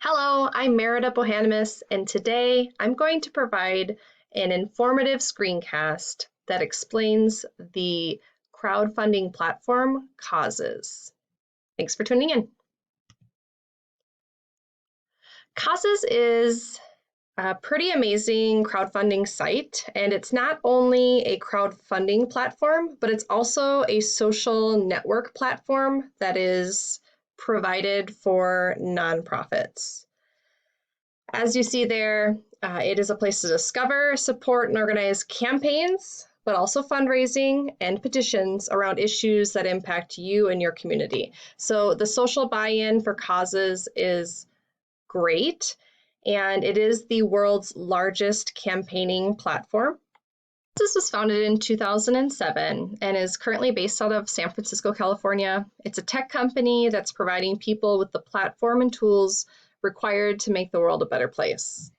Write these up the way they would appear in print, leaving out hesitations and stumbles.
Hello, I'm Merida Bohanemus, and today I'm going to provide an informative screencast that explains the crowdfunding platform Causes. Thanks for tuning in. Causes is a pretty amazing crowdfunding site, and it's not only a crowdfunding platform, but it's also a social network platform that is provided for nonprofits. As you see there, it is a place to discover, support, and organize campaigns, but also fundraising and petitions around issues that impact you and your community. So the social buy-in for Causes is great, and it is the world's largest campaigning platform. This was founded in 2007 and is currently based out of San Francisco, California. It's a tech company that's providing people with the platform and tools required to make the world a better place.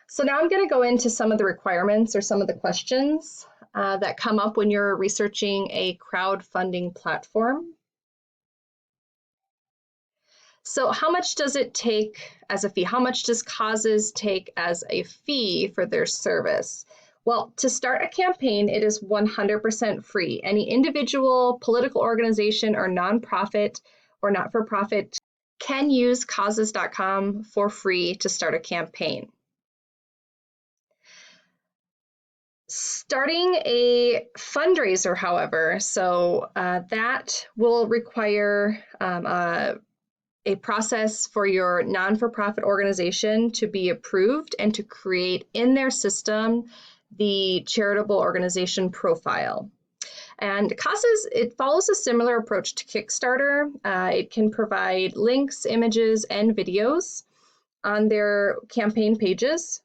So now I'm going to go into some of the requirements or some of the questions that come up when you're researching a crowdfunding platform. So how much does it take as a fee? How much does Causes take as a fee for their service? Well, to start a campaign, it is 100% free. Any individual, political organization, or nonprofit or not-for-profit can use causes.com for free to start a campaign. Starting a fundraiser, however, so that will require a process for your non-for-profit organization to be approved and to create in their system the charitable organization profile. And Causes, it follows a similar approach to Kickstarter. It can provide links, images, and videos on their campaign pages.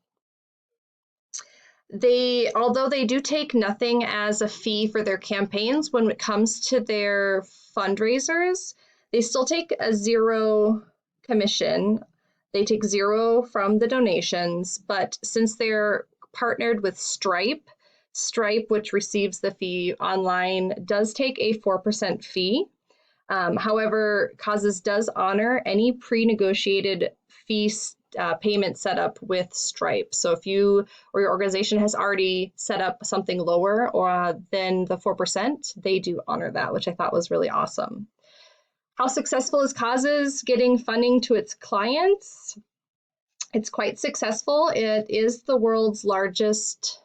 Although they do take nothing as a fee for their campaigns, when it comes to their fundraisers, they still take a zero commission. They take zero from the donations, but since they're partnered with Stripe, which receives the fee online, does take a 4% fee. However, Causes does honor any pre-negotiated fee payment set up with Stripe. So if you or your organization has already set up something lower than the 4%, they do honor that, which I thought was really awesome. How successful is Causes getting funding to its clients? It's quite successful. It is the world's largest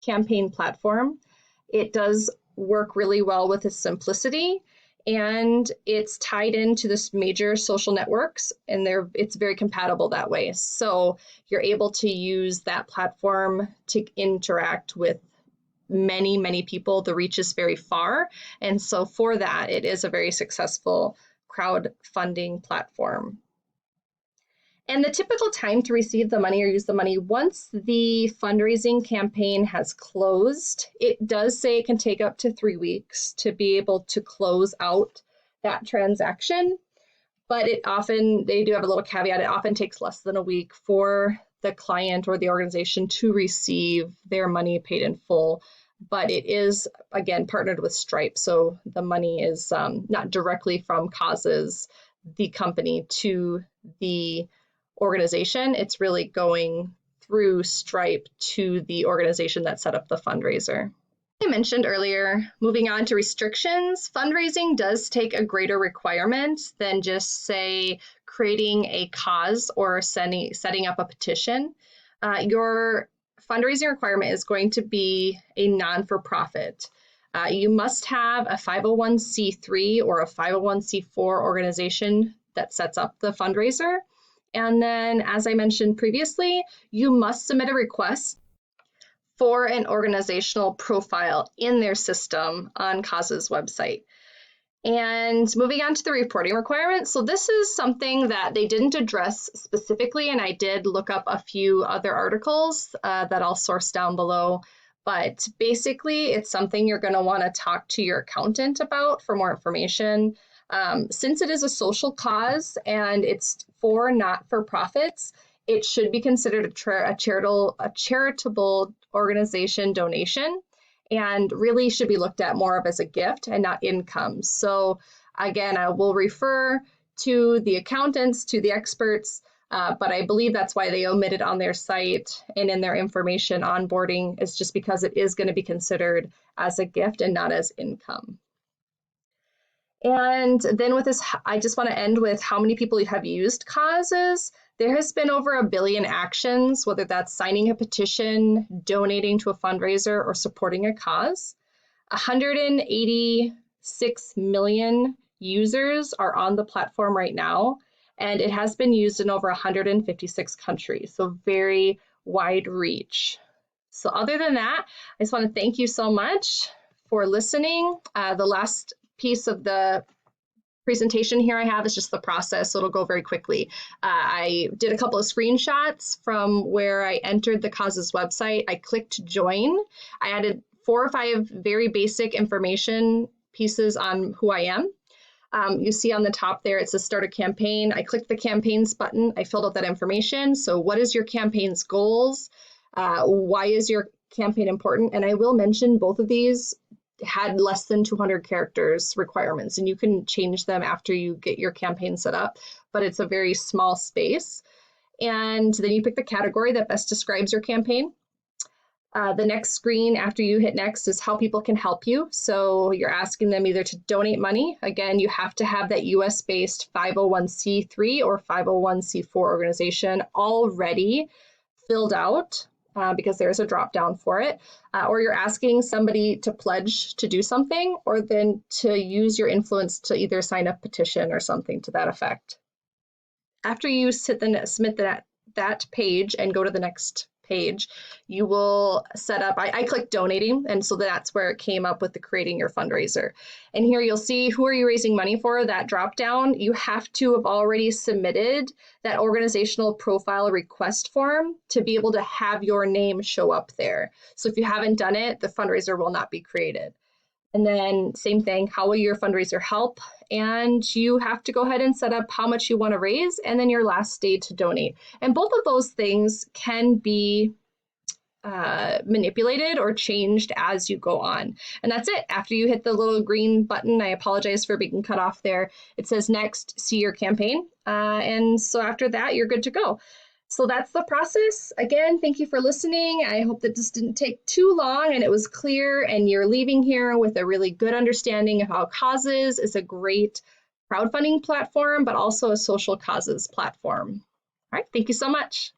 campaign platform. It does work really well with its simplicity, and it's tied into this major social networks, and it's very compatible that way. So you're able to use that platform to interact with many, many people. The reach is very far, and so for that, it is a very successful crowdfunding platform. And the typical time to receive the money or use the money, once the fundraising campaign has closed, it does say it can take up to 3 weeks to be able to close out that transaction. But they do have a little caveat, it often takes less than a week for the client or the organization to receive their money paid in full. But it is, again, partnered with Stripe, so the money is not directly from Causes, the company, to the organization. It's really going through Stripe to the organization that set up the fundraiser. I mentioned earlier, moving on to restrictions, fundraising does take a greater requirement than just, say, creating a cause or setting up a petition. Your fundraising requirement is going to be a non-for-profit. You must have a 501c3 or a 501c4 organization that sets up the fundraiser. And then, as I mentioned previously, you must submit a request for an organizational profile in their system on Causes' website. And moving on to the reporting requirements. So this is something that they didn't address specifically, and I did look up a few other articles that I'll source down below. But basically, it's something you're going to want to talk to your accountant about for more information. Since it is a social cause and it's for not-for-profits, it should be considered a charitable organization donation, and really should be looked at more of as a gift and not income. So Again, I will refer to the accountants, to the experts, but I believe that's why they omit it on their site and in their information onboarding, is just because it is going to be considered as a gift and not as income. And then with this, I just want to end with how many people have used causes. There has been over 1 billion actions, whether that's signing a petition, donating to a fundraiser, or supporting a cause. 186 million users are on the platform right now, and it has been used in over 156 countries, so very wide reach. So other than that, I just want to thank you so much for listening. The last piece of the presentation here I have is just the process, so it'll go very quickly. I did a couple of screenshots from where I entered the causes website. I clicked join. I added 4 or 5 very basic information pieces on who I am. You see on the top there, it says start a campaign. I clicked the campaigns button. I filled out that information. So what is your campaign's goals? Why is your campaign important? And I will mention both of these had less than 200 characters requirements, and you can change them after you get your campaign set up, but it's a very small space. And then you pick the category that best describes your campaign. The next screen after you hit next is how people can help you. So you're asking them either to donate money. Again, you have to have that US-based 501c3 or 501c4 organization already filled out, because there's a drop down for it, or you're asking somebody to pledge to do something, or then to use your influence to either sign a petition or something to that effect. After you submit that page and go to the next page, you will set up, I clicked donating, and so that's where it came up with the creating your fundraiser. And here you'll see, who are you raising money for? That drop down, you have to have already submitted that organizational profile request form to be able to have your name show up there. So if you haven't done it, the fundraiser will not be created. And then same thing, how will your fundraiser help? And you have to go ahead and set up how much you want to raise, and then your last day to donate. And both of those things can be manipulated or changed as you go on. And that's it. After you hit the little green button, I apologize for being cut off there. It says next, see your campaign. And so after that, you're good to go. So that's the process. Again, thank you for listening. I hope that this didn't take too long and it was clear, and you're leaving here with a really good understanding of how Causes is a great crowdfunding platform, but also a social causes platform. All right, thank you so much.